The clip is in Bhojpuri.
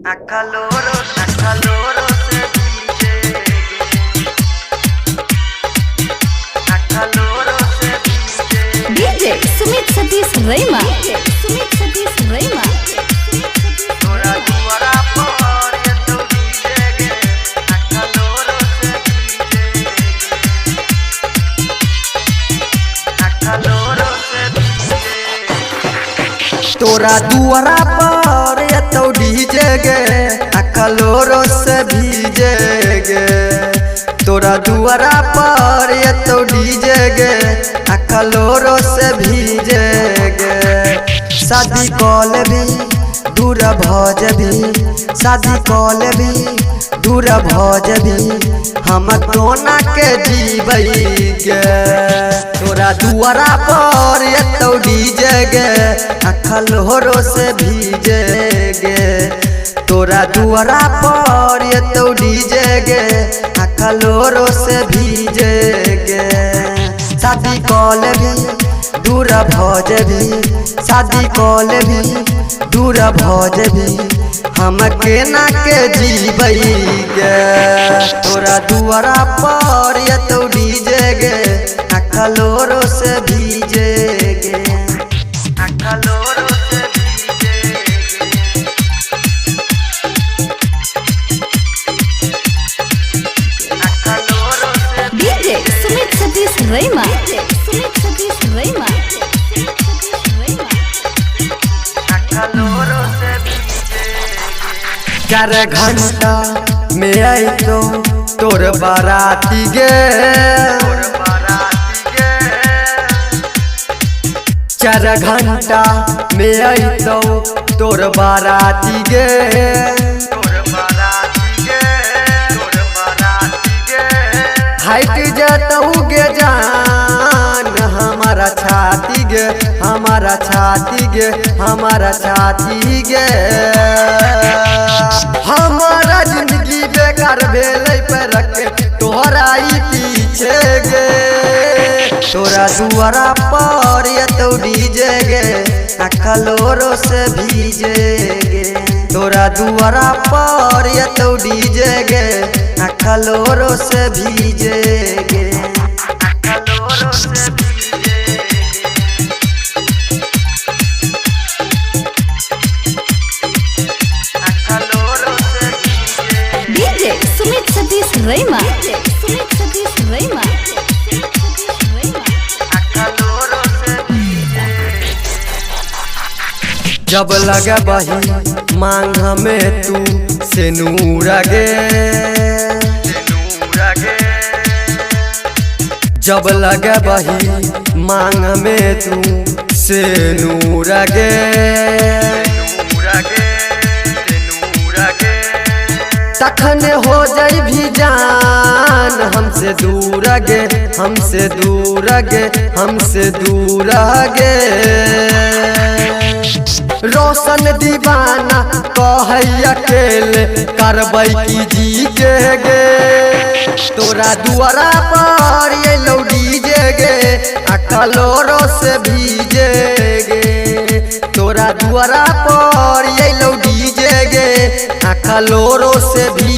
Acaloro se dice, acaloro se dice. DJ Sumit Satish Rema. Sumit Satish Rema. Tora duara por esto dice, acaloro se dice, acaloro se dice. Tora duara por esto dice, acaloro se dice. तोरा दुआरा पर ये तो डीजे गे अखलोरो से भीजे गे शादी कॉल भी दूर भौज भी शादी कॉल भी दूर भौज भी हम कोना के जीवई गे तोरा दुआरा पर ये तो डीजे गे अखलोरो से भीजे गे तोरा दुआरा पर ये तो डीजे गे अखलोरो से भीजे गे शादी कॉल भी दूर भौज भी शादी कॉल भी दूर भौज भी हम केना के जीवई गे तोरा दुआरा पर ये तो डीजे गे अखलोरो से भीजे गे अखलोरो से DJ Sumit Satish Rema. Sumit Satish Rema. चार घंटा में आई तो तोर बाराती गे चार घंटा में आई तो तोर बाराती गे हाइट जतऊ गे जान हमारा छाती गे हमारा छाती गे हमारा छाती गे हमारा जिंदगी बेकार भेलै पर रखे तोहराई पीछे गे तोरा दुआरा पर ये तो डीजे गे अखलोरो से भीजे गे तोरा दुआरा पर ये तो डीजे गे अखलोरो से भीजे गे अखलोरो से भीजे अखलोरो से DJ Sumit Satish Rema. Sumit Satish Rema. अखलोरो से जब लगे बही मांग में तू से नूर गे जब लगे बही मांग में तू से नूर गे तखन हो जाई भी जान हमसे दूर गे हमसे दूर गे हमसे दूर गे रोशन दीवाना कहे अकेले करबै की जी के गे तोरा दुआरा पर ये लो डीजे गे अखलोरो से भीजे गे तोरा दुआरा पर ये लो डीजे गे अखलोरो से भी